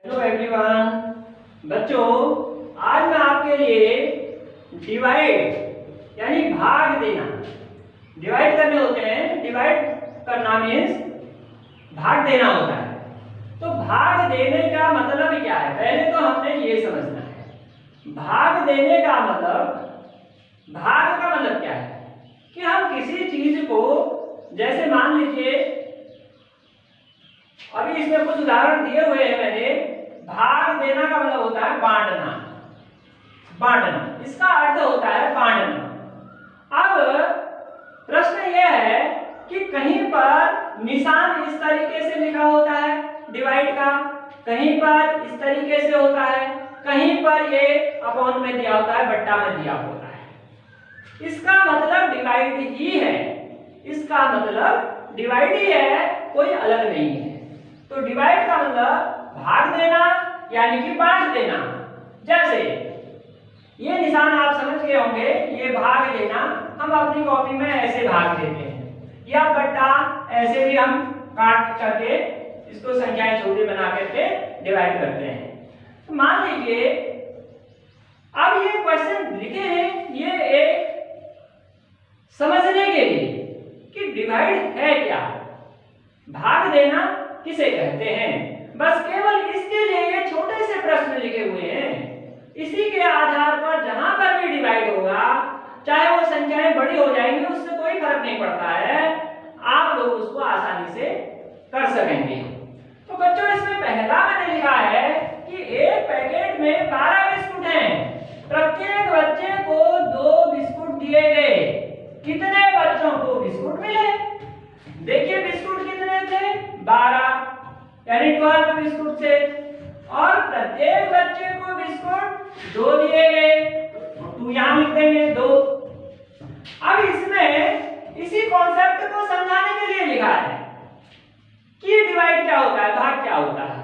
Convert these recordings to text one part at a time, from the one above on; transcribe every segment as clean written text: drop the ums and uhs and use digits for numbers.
Hello everyone. बच्चों, आज मैं आपके लिए डिवाइड यानी भाग देना, डिवाइड करने होते हैं। डिवाइड करना मीन्स भाग देना होता है। तो भाग देने का मतलब क्या है, पहले तो हमने ये समझना है। भाग देने का मतलब, भाग का मतलब क्या है कि हम किसी चीज को, जैसे मान लीजिए अभी इसमें कुछ उदाहरण दिए हुए हैं मैंने। भाग देना का मतलब होता है बांटना, बांटना इसका अर्थ होता है बांटना। अब प्रश्न यह है कि कहीं पर निशान इस तरीके से लिखा होता है डिवाइड का, कहीं पर इस तरीके से होता है, कहीं पर ये अपॉन में दिया होता है, बट्टा में दिया होता है। इसका मतलब डिवाइड ही है, इसका मतलब डिवाइड ही है, कोई अलग नहीं है। तो डिवाइड का मतलब भाग देना यानी कि बांट देना। जैसे ये निशान आप समझ गए होंगे, ये भाग देना हम अपनी कॉपी में ऐसे भाग देते हैं, या बट्टा ऐसे भी हम काट करके इसको संख्याएं छोटी बना करके डिवाइड करते हैं। तो मान लीजिए अब ये क्वेश्चन लिखे हैं, ये एक समझने के लिए कि डिवाइड है क्या, भाग देना किसे कहते हैं, बस केवल इसके लिए ये छोटे से प्रश्न लिखे हुए हैं। इसी के आधार पर जहां पर भी डिवाइड होगा, चाहे वो संख्याएं बड़ी हो जाएंगी, उससे कोई फर्क नहीं पड़ता है, आप लोग उसको आसानी से कर सकेंगे। तो बच्चों, इसमें पहला मैंने लिखा है कि एक पैकेट में 12 बिस्कुट हैं, प्रत्येक बच्चे को 2 बिस्कुट दिए गए, कितने बच्चों को बिस्कुट मिले? देखिए बिस्कुट कितने थे, 12 यानी 12 बिस्कुट थे, और प्रत्येक बच्चे को बिस्कुट 2 दिए गए, तो यहां लिख देंगे 2। अब इसमें इसी कॉन्सेप्ट को समझाने के लिए लिखा है कि डिवाइड क्या होता है, भाग क्या होता है।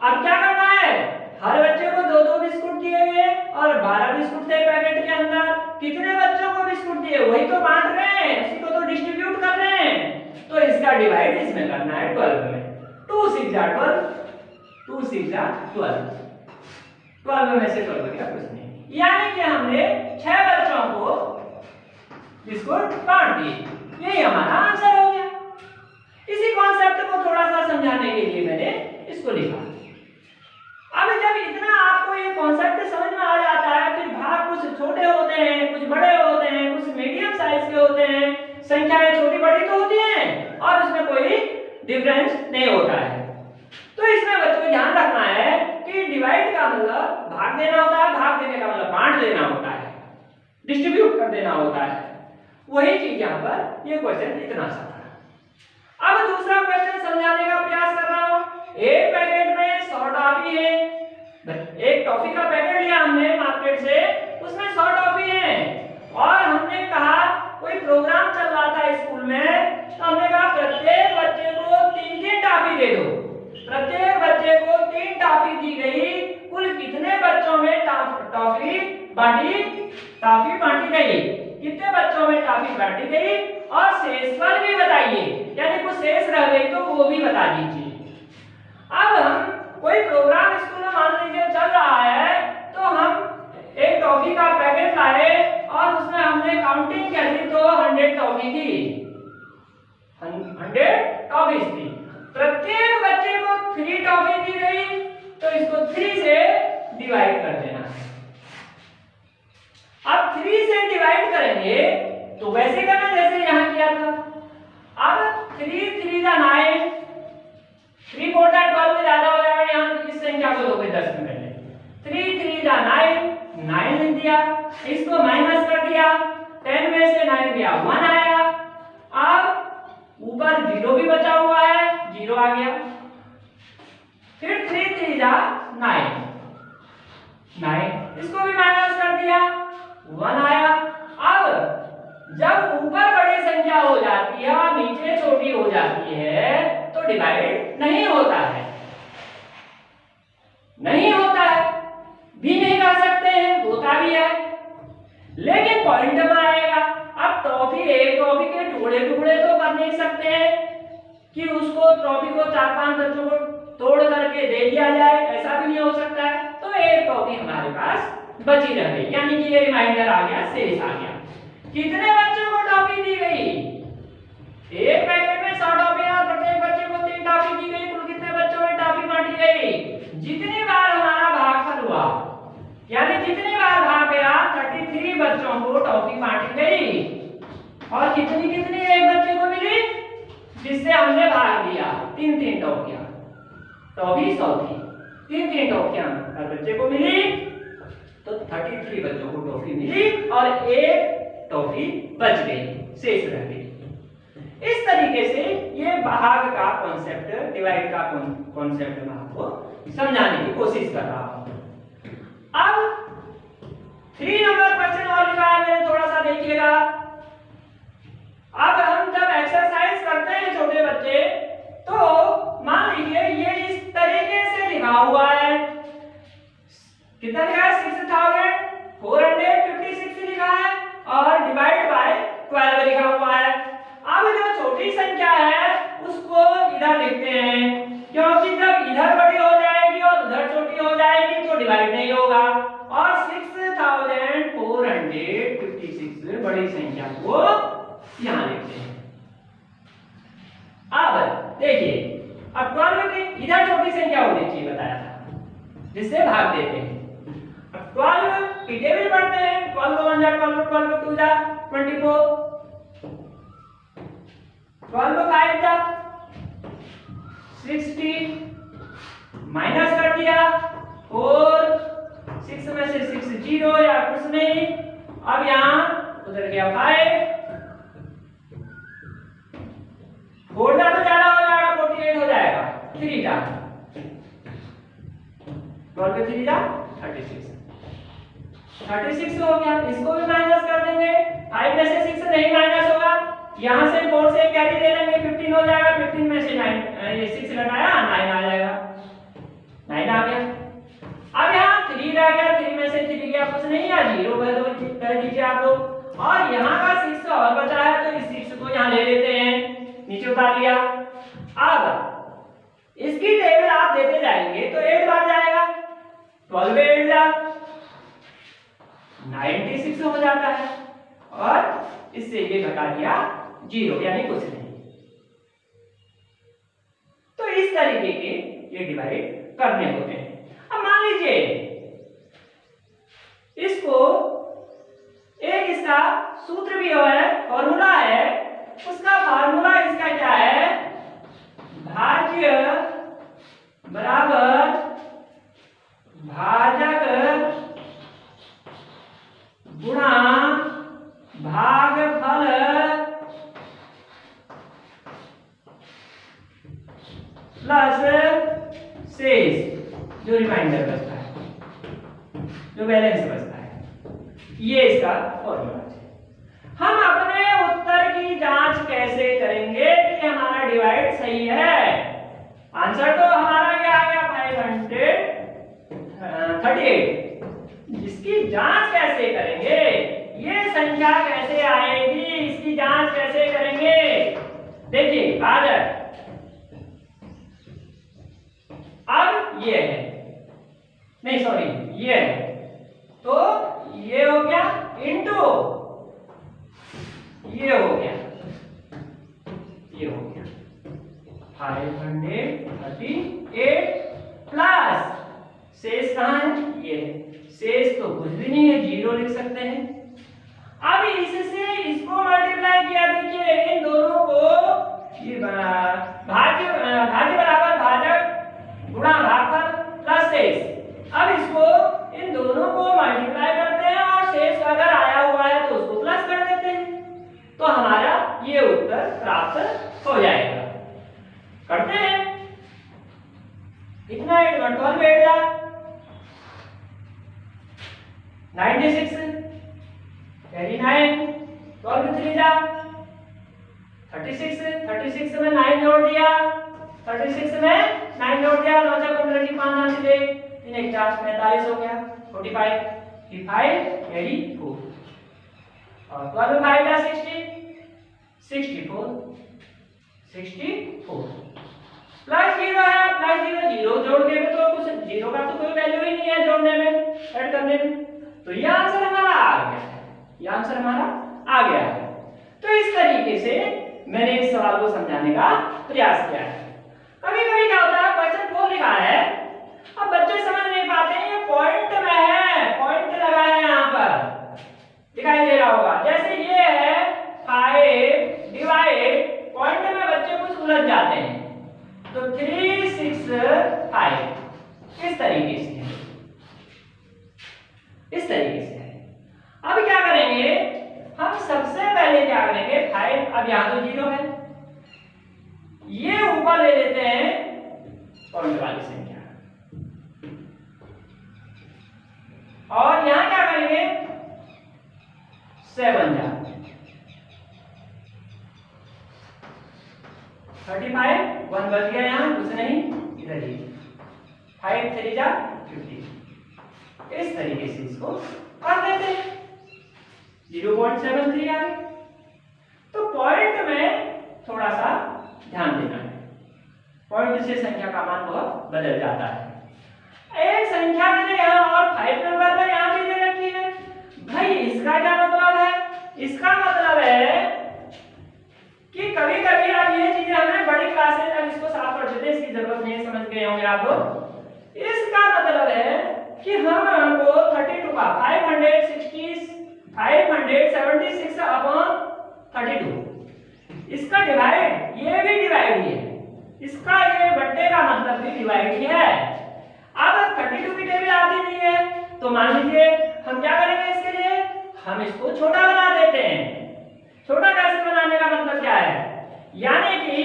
अब क्या करना है, हर बच्चे को 2-2 बिस्कुट दिए गए और 12 बिस्कुट थे पैकेट के अंदर, कितने बच्चों को बिस्कुट दिए, वही तो बांट रहे हैं, उसी को तो डिस्ट्रीब्यूट कर रहे हैं। तो इसका डिवाइड इसमें करना है 12 में। 2 6 12, 2 6 12, 12 में से 12 क्या कुछ नहीं, यानी कि हमने 6 बच्चों को बिस्कुट बांट दिए, यही हमारा आंसर हो गया। इसी कॉन्सेप्ट को थोड़ा सा समझाने के लिए मैंने इसको लिखा। अब जब इतना आपको ये कॉन्सेप्ट समझ में आ जाता है, फिर भाग कुछ छोटे होते हैं, कुछ बड़े होते हैं, कुछ मीडियम साइज के होते हैं, संख्याएं छोटी बड़ी तो होती हैं और उसमें कोई डिफरेंस नहीं होता है। तो इसमें बच्चों को ध्यान रखना है कि डिवाइड का मतलब भाग देना होता है, भाग देने का मतलब बांट देना होता है, डिस्ट्रीब्यूट कर देना होता है। वही चीज यहाँ पर ये क्वेश्चन इतना सा था। अब दूसरा क्वेश्चन समझाने का प्रयास कर रहा हूं। एक पैकेट में 100 टॉफी है, एक टॉफी का पैकेट लिया हमने मार्केट से, उसमें 100 टॉफी है, और हमने कहा कोई प्रोग्राम चल रहा था स्कूल में, तो हमने कहा प्रत्येक बच्चे को 3-3 टॉफी दे दो। प्रत्येक बच्चे को 3 टॉफी दी गई, कुल कितने बच्चों में टॉफी बांटी गई, कितने बच्चों में टॉफी बांटी गई, और शेषफल भी बताइए, यानी कुछ शेष रह गई तो वो भी बता दीजिए। अब हम कोई प्रोग्राम स्कूल में मान लीजिए चल रहा है, तो हम एक टॉफी का पैकेट लाए और उसमें हमने काउंटिंग करी तो 100 टॉफी थी, 100 टॉफी थी। प्रत्येक बच्चे को 3 टॉफी दी गई, तो इसको 3 से डिवाइड कर देना है। अब 3 से डिवाइड करेंगे तो वैसे करना जैसे यहां किया था। अब 3 3 9, 3 4 12 में ज्यादा हो जाएगा, यहां इस संख्या को लोगे 10 में पहले 3 3 9 9 लिख दिया, इसको माइनस कर दिया, 10 में से 9 गया 1 आया। अब ऊपर 0 भी बचा हुआ है, 0 आ गया, फिर 3 3 9 9, इसको भी माइनस कर दिया, 1 आया। अब जब ऊपर बड़ी संख्या हो जाती है और नीचे छोटी हो जाती है तो डिवाइड नहीं होता है, नहीं होता है भी नहीं कर सकते हैं, होता भी है, लेकिन पॉइंट में आएगा। अब टॉफी, एक टॉफी के टुकड़े टुकड़े तो कर नहीं सकते हैं कि उसको ट्रॉफी को 4-5 बच्चों को तोड़ करके दे दिया जाए, ऐसा भी नहीं हो सकता है। तो एक टॉफी हमारे पास बची रह गई, यानी कि ये रिमाइंडर आ गया, शेष आ गया। कितने बच्चों को टॉफी दी गई? एक पैकेट में 100 टॉफियां, प्रत्येक बच्चे को 3 टॉफी दी गई। कुल कितने बच्चों में टॉफी बांटी गई? जितनी बार हमारा भागफल हुआ, यानी जितनी बार भाग गया 33 बच्चों को टॉफी बांटी गई। और कितनी कितनी एक बच्चे को मिली जिससे हमने भाग लिया? 3-3 टॉफियां। टॉफी 100 थी, 3-3 टॉफियां हर बच्चे को मिली, तो 33 बच्चों को टॉफी मिली और एक टॉफी बच गई, शेष रह गई। इस तरीके से ये भाग का कॉन्सेप्ट, डिवाइड का कॉन्सेप्ट मैं आपको समझाने की कोशिश कर रहा हूं। अब 3 नंबर क्वेश्चन और लिखा है मैंने, थोड़ा सा देखिएगा। अब हम जब एक्सरसाइज करते हैं छोटे बच्चे, तो मान लीजिए ये इस तरीके से लिखा हुआ है। कितना लिखा है? 6456 लिखा है और डिवाइड बाय 12 लिखा हुआ है। अब जो छोटी संख्या है उसको इधर लिखते हैं, क्योंकि जब इधर बड़ी हो जाएगी और उधर छोटी हो जाएगी तो डिवाइड नहीं होगा। और 6456 बड़ी संख्या को यहां लिखते हैं। अब देखिए, अब 12 की इधर छोटी संख्या होनी चाहिए, बताया था, जिससे भाग देते हैं। अब 12 की टेबल पढ़ते हैं। 12 1 जा 12, 12 2 जा 24, 12 5 जा 60, माइनस कर दिया 4, 6 में से 6 0 या कुछ नहीं। अब यहां उधर गया 5, 4 जा तो ज्यादा हो जाएगा, 48 हो जाएगा। 3 जा 12 पे 3 जा 36 हो गया। इसको भी माइनस कर देंगे, 5 में से 6 नहीं माइनस होगा, यहां से 4 से कैरी ले लेंगे, 15 हो जाएगा। 15 में से 9 ये 6 घटाया 9 आ जाएगा, 9 आ गया। अब यहाँ 3 रह गया, 3 में से 3 गया, कुछ नहीं है, 0 कह दीजिए आप लोग। और यहाँ का 6 और बचा है, तो इस 6 को यहाँ ले लेते हैं, नीचे उतार लिया। अब इसकी टेबल आप देते जाएंगे तो 8 बार जाएगा, 12 में 8 जा 96 हो जाता है, और इससे ये घटा दिया 0, यानी कुछ नहीं। तो इस तरीके के ये डिवाइड करने होते हैं। अब मान लीजिए इसको एक इसका सूत्र भी है, फॉर्मूला है, उसका फार्मूला इसका क्या है? भाज्य बराबर भाजक गुणा भागफल प्लस शेष, जो रिमाइंडर बचता है, जो बैलेंस बचता है। ये इसका फॉर्मूला है। हम अपने उत्तर की जांच कैसे करेंगे कि हमारा डिवाइड सही है? आंसर तो हमारा क्या आ गया? 538। इसकी जांच कैसे करेंगे? ये संख्या कैसे आएगी, इसकी जांच कैसे करेंगे? देखिए भाजक, अब ये है, नहीं सॉरी ये है, तो ये हो गया इंटू ये हो गया, ये हो गया 538 प्लस शेष कहाँ है? ये शेष तो कुछ भी नहीं है, 0 लिख सकते हैं। अब इससे इसको मल्टीप्लाई किया, देखिए इन दोनों को, ये भाज्य बराबर भाजक गुणा भागफल प्लस शेष। अब इसको इन दोनों को मल्टीप्लाई करते हैं और शेष अगर आया हुआ है तो उसको प्लस कर देते हैं, तो हमारा ये उत्तर प्राप्त हो जाएगा। करते हैं, कितना 8 12 में 8 जा 96, कैरी 9, 12 में 3 जा 36 में 9 जोड़ दिया, 36 में 9 जोड़ दिया, 9 × 15 की 5 यहाँ से ले 3 1 4 45 हो गया, 45 की 5 कैरी 4, और 12 में 5 जा 64 प्लस 0 है, है जीरो, जीरो जोड़ने में तो कुछ जीरो का तो कोई वैल्यू ही नहीं है जोड़ने में, ऐड करने में, तो ये आंसर हमारा आ गया है, ये आंसर हमारा आ गया है। तो इस तरीके से मैंने इस सवाल को समझाने का प्रयास किया है। कभी कभी क्या होता है, क्वेश्चन 4 लिखा है, अब बच्चे समझ नहीं पाते हैं, ये पॉइंट में है, पॉइंट लगा है यहाँ पर दिखाई दे रहा होगा, जैसे ये है 5 डिवाइड, पॉइंट में बच्चे कुछ उलझ जाते हैं, तो 3 6 5 इस तरीके से है, इस तरीके से है। अब क्या करेंगे हम, सबसे पहले क्या करेंगे 5, अब यहां तो 0 है, ये ऊपर ले लेते हैं पॉइंट वाली संख्या, और यहां क्या करेंगे 7 जा 35, 1 बच गया यहाँ, कुछ नहीं इधर ही, 5 3 जा 50, इस तरीके से इसको कर देते हैं, 0.73 आ गए। तो पॉइंट में थोड़ा सा ध्यान देना है, पॉइंट से संख्या का मान बहुत बदल जाता है। एक संख्या मैंने यहाँ और 5 नंबर पर यहाँ भी दे रखी है, भाई इसका क्या मतलब है, इसका मतलब है कि कभी कभी आप ये चीजें हमें बड़ी क्लासेस अब इसको साफ कर देते हैं, इसकी जरूरत नहीं, समझ गए होंगे आप लोग। इसका मतलब है कि हमको 32 का 576 अपॉन 32, इसका डिवाइड, ये भी डिवाइड ही है, इसका ये बट्टे का मतलब भी डिवाइड ही है। अब 32 की टेबल आती नहीं है, तो मान लीजिए हम क्या करेंगे, इसके लिए हम इसको छोटा बना देते हैं। छोटा कैसे बनाने का मतलब क्या है, यानी कि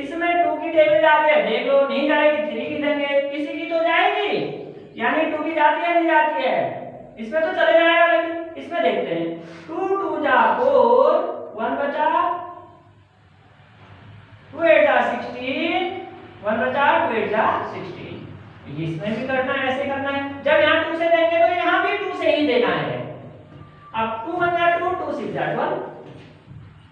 इसमें 2 की टेबल जाती है, देख लो नहीं जाएगी, 3 की देंगे, किसी की तो जाएगी, यानी 2 की जाती है नहीं जाती है, इसमें तो चले जाएगा, लेकिन इसमें देखते हैं 2 2 जा 4, 1 बचा, 2 8 जा 16, 1 बचा, 2 8 जा 16, इसमें भी करना है, ऐसे करना है। जब यहाँ 2 से देंगे तो यहाँ भी 2 से ही देना है। अब 2 1 जा 2, 2 6 जा 12,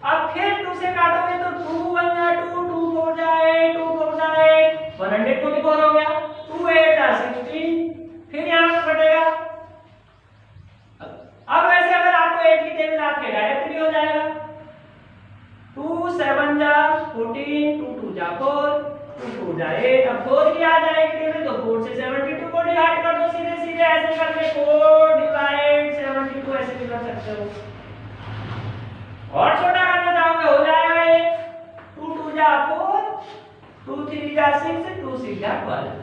अब फिर 2 से काटोगे तो 2 1 जा 2, 2 4 जा 8, 2 4 जा 8, 144 हो गया, 2 8 जा 16, फिर यहाँ कटेगा। अब वैसे अगर आपको 8 की टेबल आती है डायरेक्ट भी हो जाएगा, 2 7 जा 14, 2 2 जा 4, 2 4 जा 8, अब 4 की आ जाएगी टेबल, तो 4 से 72 को डिवाइड कर दो, सीधे सीधे ऐसे करके 4 डिवाइड 72 ऐसे भी कर सकते हो। और छोटा करना चाहोगे हो जाएगा ये, 2 2 जा 4, 2 3 जा 6, 2 6 जा 12,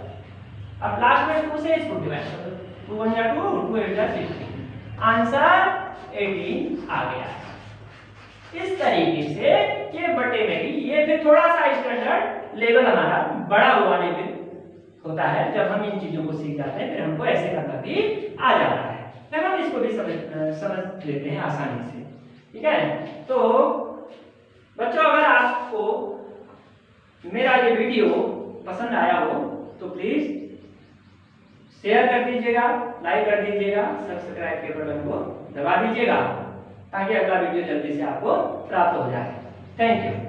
अब लास्ट में 2 से इसको डिवाइड कर दो, 2 1 जा 2, 2 8 जा 16, आंसर 18 आ गया। इस तरीके से ये बटे में भी, ये फिर थोड़ा सा स्टैंडर्ड लेवल हमारा बड़ा हुआ लेवल होता है, जब हम इन चीजों को सीख जाते हैं, फिर हमको ऐसे करना भी आ जाता है, फिर हम इसको भी समझ लेते हैं आसानी से, ठीक है। तो बच्चों, अगर आपको मेरा ये वीडियो पसंद आया हो तो प्लीज शेयर कर दीजिएगा, लाइक कर दीजिएगा, सब्सक्राइब के बटन को दबा दीजिएगा, ताकि अगला वीडियो जल्दी से आपको प्राप्त हो जाए। Thank you.